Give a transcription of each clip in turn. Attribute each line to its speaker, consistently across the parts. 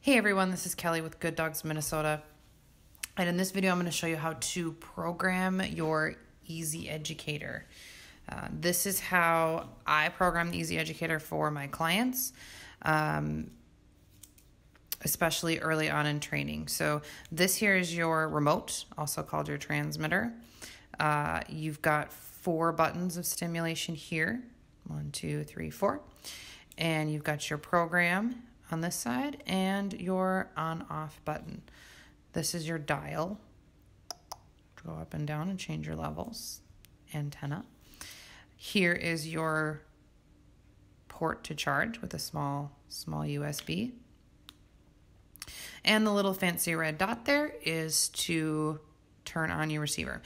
Speaker 1: Hey everyone, this is Kelly with Good Dogs Minnesota, and in this video I'm going to show you how to program your EZ-Educator. This is how I program the EZ-Educator for my clients, especially early on in training. So this here is your remote, also called your transmitter. You've got 4 buttons of stimulation here, 1, 2, 3, 4, and you've got your program on this side and your on-off button. This is your dial. Go up and down and change your levels. Antenna. Here is your port to charge with a small USB. And the little fancy red dot there is to turn on your receiver.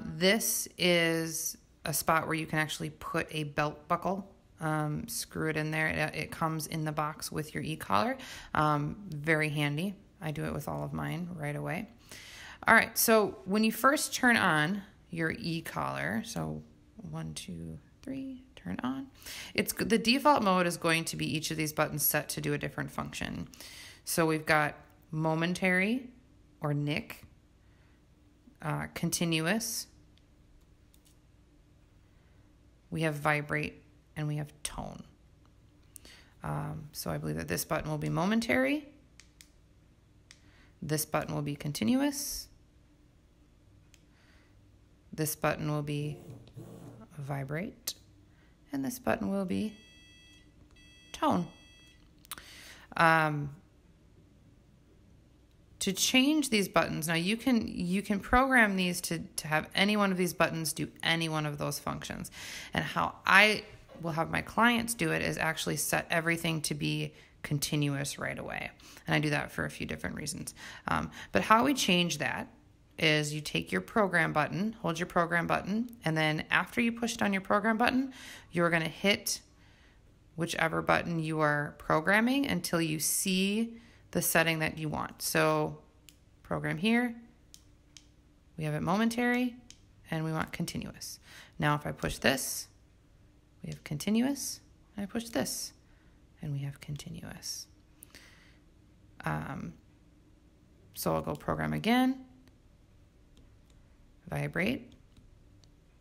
Speaker 1: This is a spot where you can actually put a belt buckle. Screw it in there. It comes in the box with your e-collar. Very handy. I do it with all of mine right away. All right, so when you first turn on your e-collar, so 1, 2, 3, turn on. The default mode is going to be each of these buttons set to do a different function. So we've got momentary or NIC, continuous. We have vibrate. And we have tone. So I believe that this button will be momentary. This button will be continuous. This button will be vibrate. And this button will be tone. To change these buttons, now you can program these to have any one of these buttons do any one of those functions. And how I will have my clients do it is actually set everything to be continuous right away. And I do that for a few different reasons. But how we change that is you take your program button, hold your program button, and then after you push down your program button, you're going to hit whichever button you are programming until you see the setting that you want. So program here, we have it momentary, and we want continuous. Now if I push this, we have continuous, and I push this, and we have continuous. So I'll go program again, vibrate,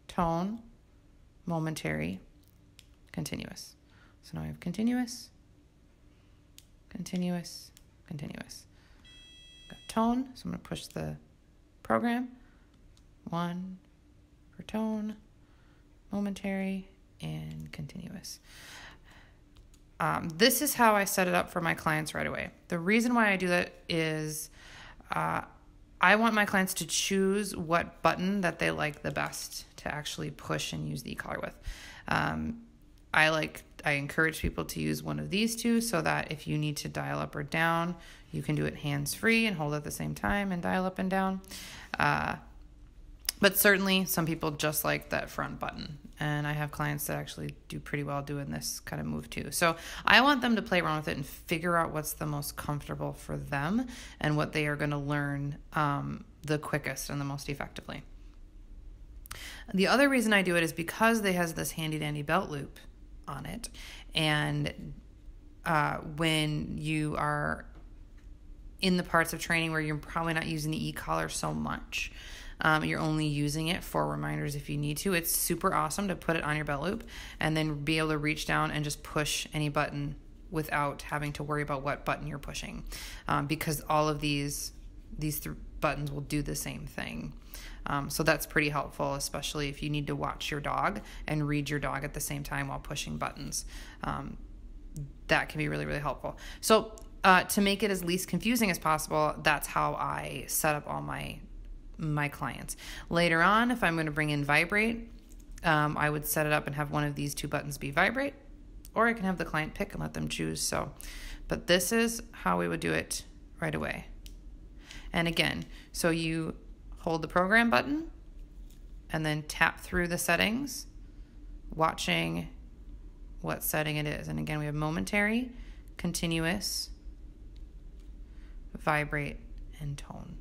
Speaker 1: tone, momentary, continuous. So now I have continuous, continuous, continuous. Got tone, so I'm going to push the program. 1 for tone, momentary, and continuous. This is how I set it up for my clients right away. The reason why I do that is I want my clients to choose what button that they like the best to actually push and use the e-collar with. I encourage people to use one of these two so that if you need to dial up or down, you can do it hands-free and hold at the same time and dial up and down. But certainly some people just like that front button. And I have clients that actually do pretty well doing this kind of move too. So I want them to play around with it and figure out what's the most comfortable for them and what they are going to learn the quickest and the most effectively. The other reason I do it is because it has this handy dandy belt loop on it. And when you are in the parts of training where you're probably not using the e-collar so much, you're only using it for reminders if you need to. It's super awesome to put it on your belt loop and then be able to reach down and just push any button without having to worry about what button you're pushing, because all of these buttons will do the same thing. So that's pretty helpful, especially if you need to watch your dog and read your dog at the same time while pushing buttons. That can be really, really helpful. So to make it as least confusing as possible, that's how I set up all my clients. Later on, if I'm going to bring in vibrate, I would set it up and have one of these 2 buttons be vibrate, or I can have the client pick and let them choose. But this is how we would do it right away. And again, so you hold the program button and then tap through the settings, watching what setting it is. And again, we have momentary, continuous, vibrate, and tone.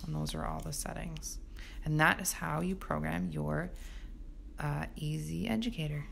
Speaker 1: And those are all the settings. And that is how you program your EZ-Educator.